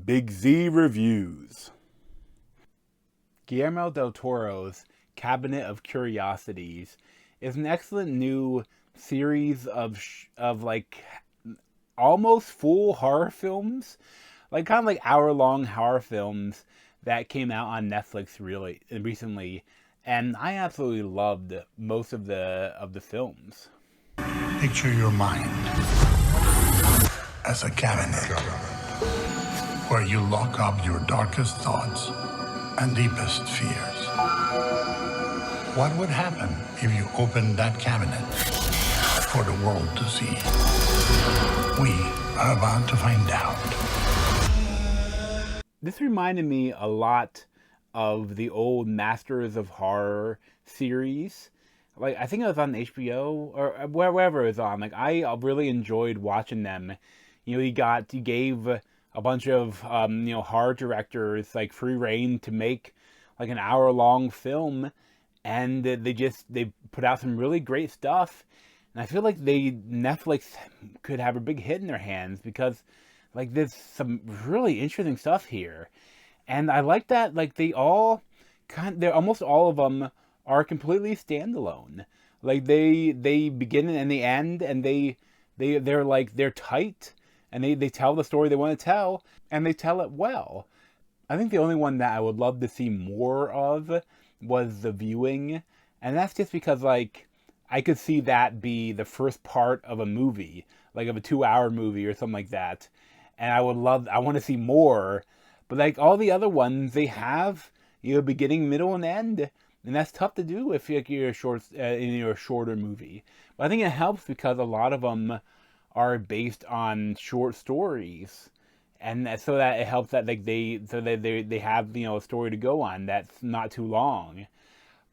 Big Z Reviews. Guillermo del Toro's Cabinet of Curiosities is an excellent new series of like almost full horror films, like kind of like hour-long horror films that came out on Netflix really recently, and I absolutely loved most of the films. Picture your mind as a cabinet where you lock up your darkest thoughts and deepest fears. What would happen if you opened that cabinet for the world to see? We are about to find out. This reminded me a lot of the old Masters of Horror series. Like, I think it was on HBO or wherever it was on. Like, I really enjoyed watching them. You know, you gave a bunch of horror directors like free reign to make like an hour-long film, and they put out some really great stuff. And I feel like Netflix could have a big hit in their hands because like there's some really interesting stuff here. And I like that like they're almost all of them are completely standalone. Like they begin and they end, and they're tight, and they tell the story they want to tell, and they tell it well. I think the only one that I would love to see more of was The Viewing, and that's just because like I could see that be the first part of a movie, like of a 2-hour movie or something like that. And I want to see more, but like all the other ones, they have beginning, middle, and end, and that's tough to do if you're a shorter movie. But I think it helps because a lot of them are based on short stories, and so that it helps that like they have a story to go on that's not too long.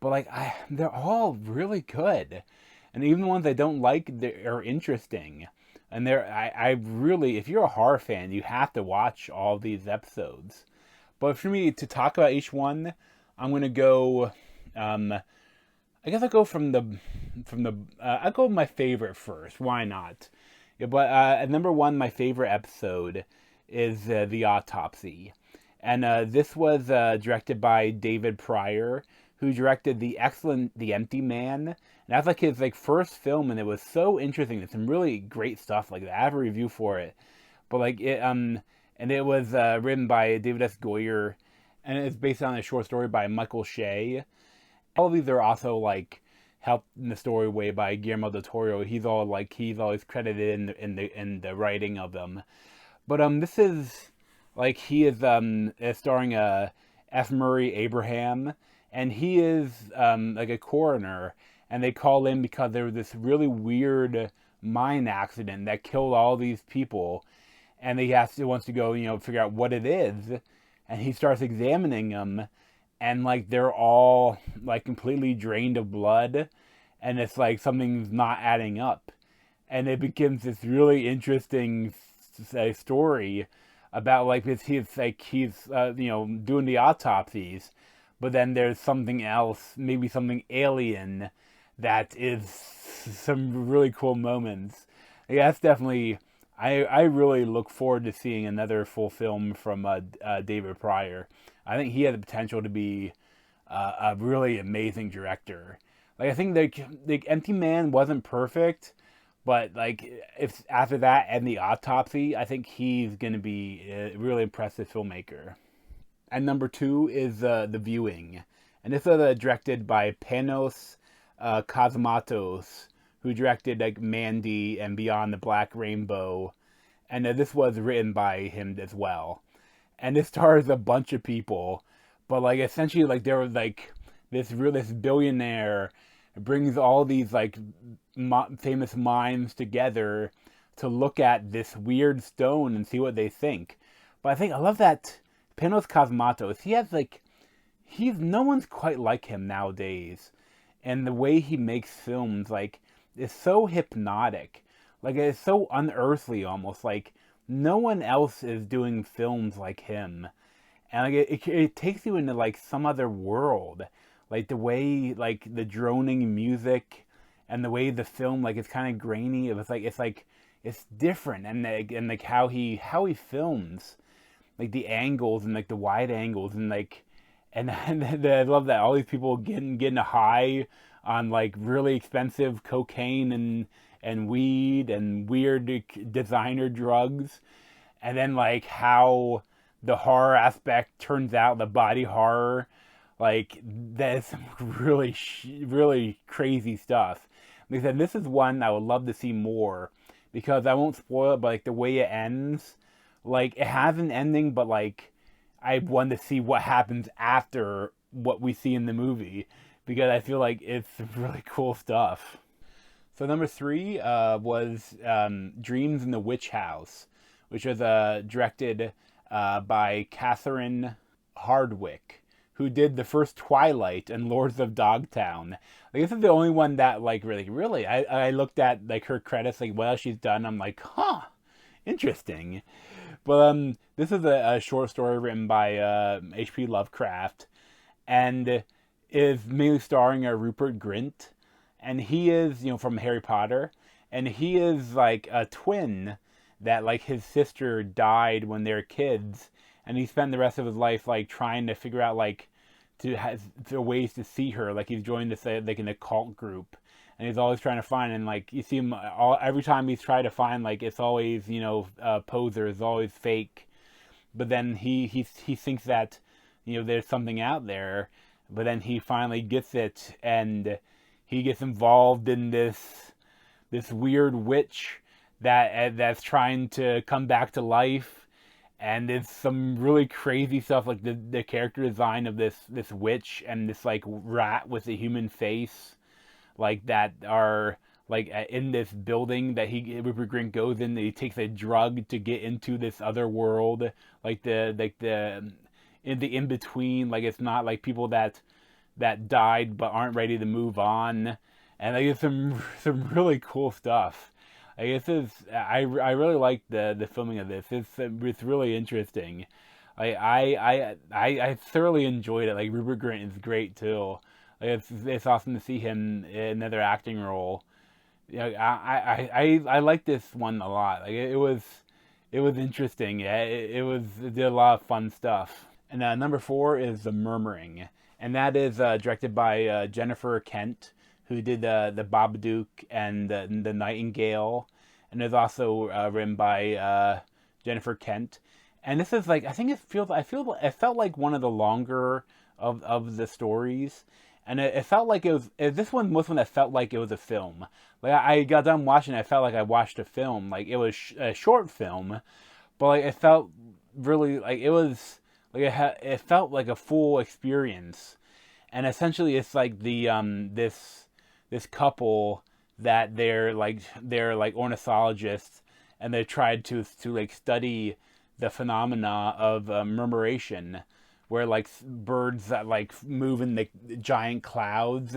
But like they're all really good, and even the ones I don't like, are interesting. And I really, if you're a horror fan, you have to watch all these episodes. But for me to talk about each one, I'm gonna go. I guess I'll go I'll go with my favorite first. Why not? Yeah, but at number one, my favorite episode is The Autopsy. And this was directed by David Pryor, who directed the excellent The Empty Man. And that's like his first film, and it was so interesting. There's some really great stuff like that. I have a review for it. But and it was written by David S. Goyer, and it's based on a short story by Michael Shea. All of these are also helped in the story way by Guillermo del Toro. He's always credited in the writing of them. But this is he is starring F. Murray Abraham, and he is a coroner, and they call in because there was this really weird mine accident that killed all these people, and he wants to go figure out what it is, and he starts examining them, and they're all completely drained of blood, and it's something's not adding up, and it becomes this really interesting story about he's doing the autopsies, but then there's something else, maybe something alien, that is some really cool moments. Yeah, that's definitely. I really look forward to seeing another full film from David Pryor. I think he has the potential to be a really amazing director. I think the Empty Man wasn't perfect, but if after that and The Autopsy, I think he's gonna be a really impressive filmmaker. And number two is The Viewing, and this was directed by Panos Cosmatos, who directed Mandy and Beyond the Black Rainbow, and this was written by him as well. And this stars a bunch of people, but essentially there was this billionaire brings all these famous minds together to look at this weird stone and see what they think. But I love that Panos Cosmatos, he has no one's quite like him nowadays, and the way he makes films is so hypnotic, it's so unearthly almost. No one else is doing films like him, and it takes you into some other world. The way the droning music and the way the film it's kind of grainy. It's different, and how he films. like the angles and like the wide angles and like and I love that all these people getting a high on like really expensive cocaine and weed and weird designer drugs, and then like how the horror aspect turns out, the body horror, like that is some really crazy stuff. Like I said, this is one I would love to see more, because I won't spoil it, but like the way it ends, like it has an ending, but like I want to see what happens after what we see in the movie, because I feel like it's really cool stuff. So number three was Dreams in the Witch House, which was directed by Catherine Hardwicke, who did the first Twilight and Lords of Dogtown. Like, this is the only one that like really I looked at like her credits, like what else she's done. I'm like, huh, interesting. But this is a short story written by H.P. Lovecraft, and is mainly starring Rupert Grint, and he is, you know, from Harry Potter, and he is like a twin that like his sister died when they were kids, and he spent the rest of his life like trying to figure out like to have the ways to see her. Like he's joined this like an occult group, and he's always trying to find, and like you see him every time he's trying to find, like it's always, you know, poser, is always fake. But then he thinks that, you know, there's something out there, but then he finally gets it, and he gets involved in this weird witch that's trying to come back to life, and it's some really crazy stuff, like the character design of this witch and this like rat with a human face, like that are like in this building that Rupert Grint goes in. He takes a drug to get into this other world, like the in between. Like it's not like people that died but aren't ready to move on, and like it's some really cool stuff. I guess I really like the filming of this. It's really interesting. I thoroughly enjoyed it. Like Rupert Grint is great too. Like it's awesome to see him in another acting role. Yeah, I like this one a lot. Like it was interesting. It did a lot of fun stuff. And number four is The Murmuring, and that is directed by Jennifer Kent, who did the Babadook and the Nightingale, and is also written by Jennifer Kent. And this is like, I think it felt like one of the longer of the stories, and it felt like this one was one that felt like it was a film. Like I got done watching it, I felt like I watched a film. Like it was a short film, but like it felt really like it was like it felt like a full experience. And essentially it's like the this couple that they're like ornithologists, and they tried to like study the phenomena of murmuration, where like birds that like move in the giant clouds,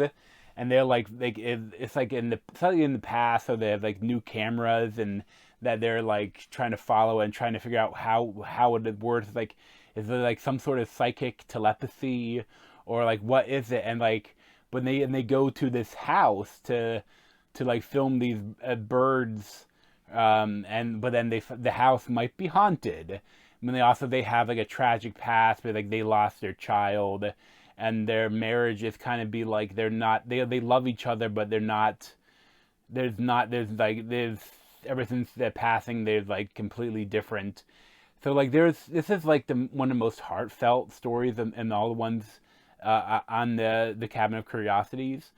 and they're like it's like slightly in the past, so they have like new cameras, and that they're like trying to follow and trying to figure out how it works. Like, is there like some sort of psychic telepathy, or like what is it? And like when they go to this house to like film these birds, and but then the house might be haunted. And they have like a tragic past where like they lost their child, and their marriage is kind of be like they're not they love each other, but they're not there's ever since their passing they're like completely different. So like this is like one of the most heartfelt stories in all the ones on the Cabinet of Curiosities,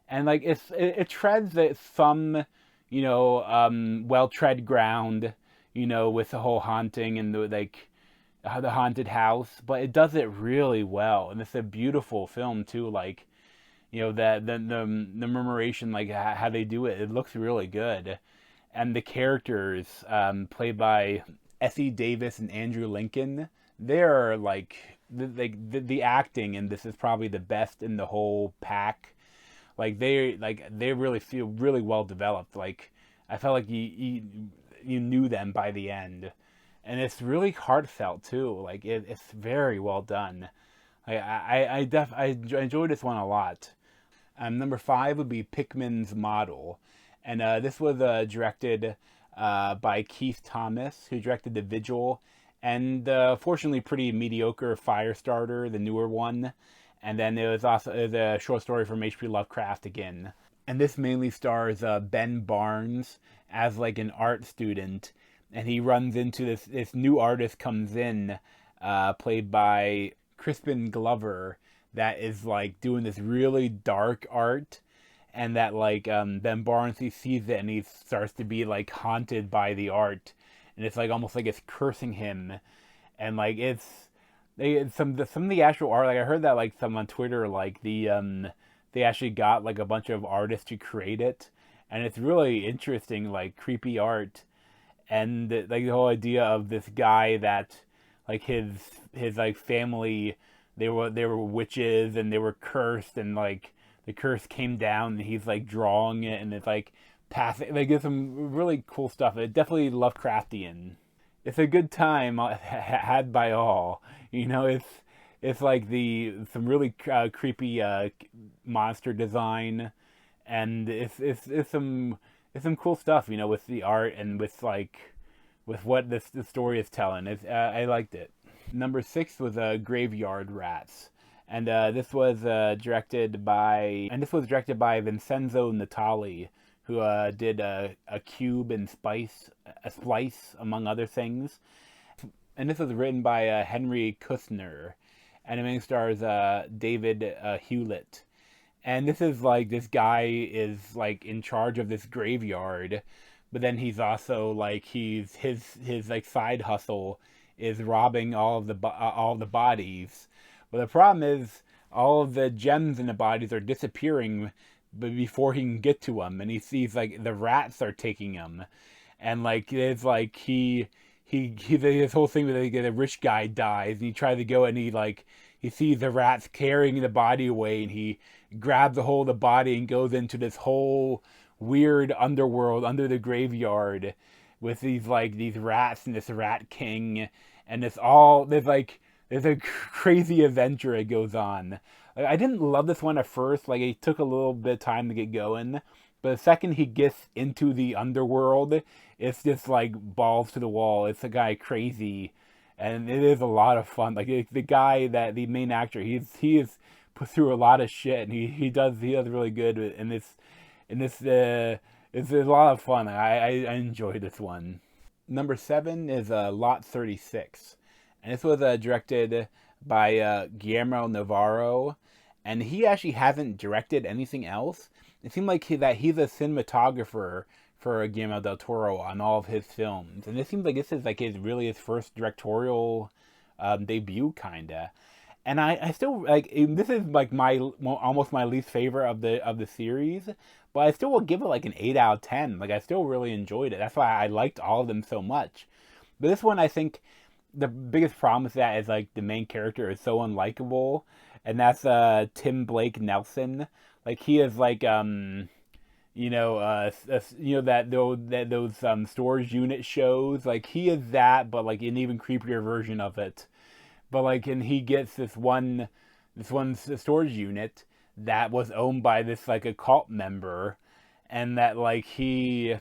and like it treads some, you know, well tread ground, you know, with the whole haunting and the haunted house, but it does it really well, and it's a beautiful film too. Like, you know, the murmuration, like how they do it looks really good, and the characters played by Essie Davis and Andrew Lincoln, they're like the acting in this is probably the best in the whole pack. They really feel really well developed. Like I felt like you knew them by the end, and it's really heartfelt too. Like it's very well done. I enjoyed this one a lot. Number five would be Pickman's Model, and this was directed by Keith Thomas, who directed The Vigil and fortunately pretty mediocre Firestarter, the newer one. And then there's a short story from H.P. Lovecraft again. And this mainly stars Ben Barnes as like an art student, and he runs into this new artist comes in, played by Crispin Glover, that is like doing this really dark art, and that like Ben Barnes, he sees it and he starts to be like haunted by the art, and it's like almost like it's cursing him, and like it's some of the actual art, like I heard that like some on Twitter, like they actually got like a bunch of artists to create it, and it's really interesting, like creepy art, and like the whole idea of this guy that like his like family, they were witches and they were cursed, and like the curse came down and he's like drawing it, and it's like passing, like it's some really cool stuff. It definitely Lovecraftian. It's a good time had by all. It's like the some really creepy monster design, and it's some cool stuff. With the art and with like with what the story is telling. I liked it. Number six was Graveyard Rats, and this was directed by Vincenzo Natali, who did a Cube and a Splice, among other things. And this was written by Henry Kushner, and it main stars David Hewlett. And this is like this guy is like in charge of this graveyard, but then he's also like his like side hustle is robbing all the bodies. But the problem is all of the gems in the bodies are disappearing, but before he can get to them, and he sees like the rats are taking them, and like it's like he this whole thing where like, a rich guy dies, and he tries to go, and he sees the rats carrying the body away, and he grabs a hold of the body and goes into this whole weird underworld under the graveyard with these rats and this rat king, and there's a crazy adventure that goes on. Like, I didn't love this one at first. Like, it took a little bit of time to get going, but the second he gets into the underworld, it's just like balls to the wall. It's a guy crazy, and it is a lot of fun. Like the guy, that the main actor, he is put through a lot of shit, and he does really good in this. It's a lot of fun. I enjoy this one. Number seven is Lot 36, and this was directed by Guillermo Navarro, and he actually hasn't directed anything else. It seemed like that he's a cinematographer for Guillermo del Toro on all of his films, and it seems like this is like his first directorial debut, kinda. And I still like, this is like almost my least favorite of the series, but I still will give it like an 8 out of 10. Like, I still really enjoyed it. That's why I liked all of them so much. But this one, I think the biggest problem with that is like the main character is so unlikable, and that's Tim Blake Nelson. Like, he is like those storage unit shows. Like, he is that, but like an even creepier version of it. But like, and he gets this one storage unit that was owned by this like a cult member, and that like maybe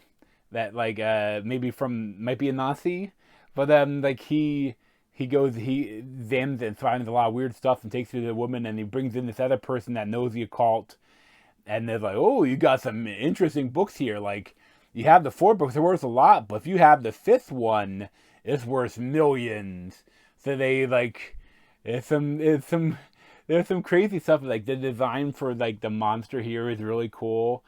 might be a Nazi, but like he examines it and finds a lot of weird stuff and takes it to the woman, and he brings in this other person that knows the occult, and they're like, oh, you got some interesting books here. Like, you have the 4 books, they're worth a lot, but if you have the 5th one, it's worth millions. So they like, there's some crazy stuff. Like, the design for like the monster here is really cool,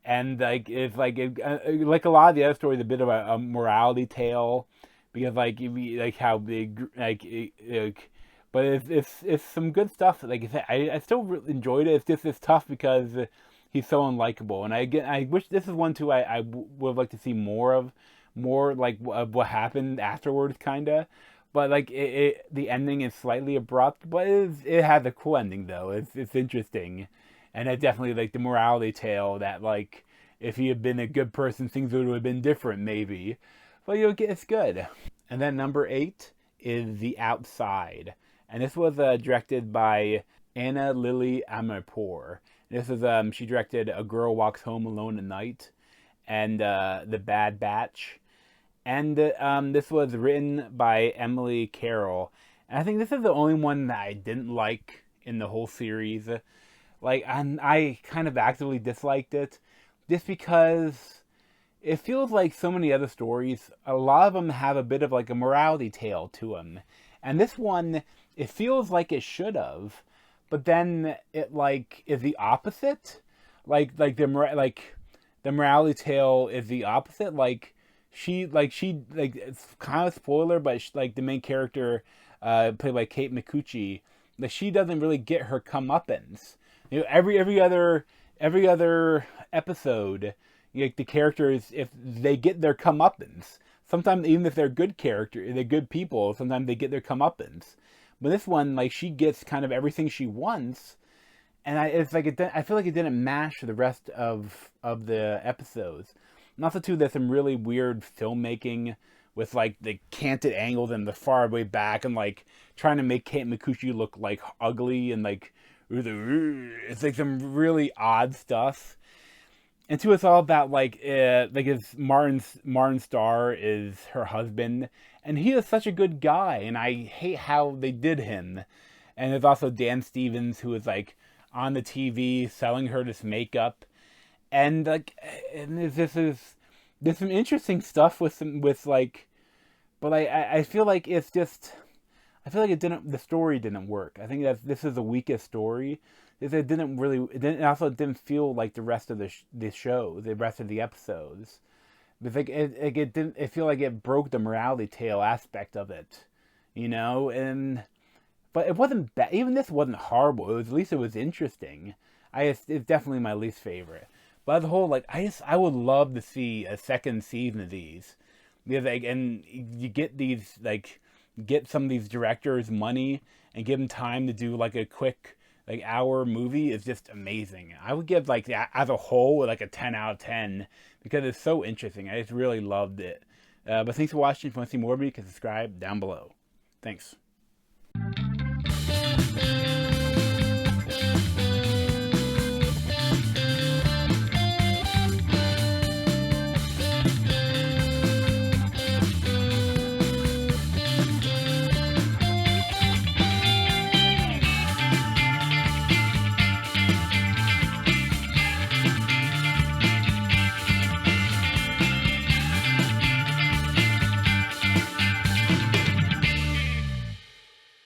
and like it's like a lot of the other stories, a bit of a morality tale, because like like how big like, but it's some good stuff. Like I said, I still really enjoyed it. It's tough because he's so unlikable, and I wish this is one too. I would like to see more like of what happened afterwards, kinda. But like the ending is slightly abrupt, but it has a cool ending though. It's interesting, and it definitely like the morality tale that like if he had been a good person, things would have been different maybe. But it's good. And then number 8 is The Outside, and this was directed by Anna Lily Amirpour. This is she directed A Girl Walks Home Alone at Night and The Bad Batch. and this was written by Emily Carroll. And I think this is the only one that I didn't like in the whole series. Like, and I kind of actively disliked it, just because it feels like so many other stories. A lot of them have a bit of like a morality tale to them, and this one, it feels like it should have, but then it like is the opposite. Like the morality tale is the opposite. Like it's kind of a spoiler, but like the main character, played by Kate Micucci, like she doesn't really get her comeuppance. You know, every other episode, like the characters, if they get their comeuppance, sometimes even if they're good people, sometimes they get their comeuppance. But this one, like she gets kind of everything she wants, and it's like I feel like it didn't match the rest of the episodes. And also too, there's some really weird filmmaking with like the canted angles and the far way back, and like trying to make Kate Micucci look like ugly, and like it's like some really odd stuff. And two, it's all about like his Martin Starr is her husband, and he is such a good guy, and I hate how they did him. And there's also Dan Stevens, who is like on the TV selling her this makeup, and like, and there's some interesting stuff with like, but I feel like it's just, I feel like the story didn't work. I think that this is the weakest story. Is it also didn't feel like the rest of the show, the rest of the episodes. It's like it didn't. It feel like it broke the morality tale aspect of it, you know. And but it wasn't bad. Even this wasn't horrible. It was, at least it was interesting. It's definitely my least favorite. But as a whole, like I would love to see a second season of these, because like, and you get these like, get some of these directors money and give them time to do like a quick like hour movie is just amazing. I would give like as a whole like a 10 out of 10, because it's so interesting. I just really loved it. But thanks for watching. If you want to see more of me, you can subscribe down below. Thanks.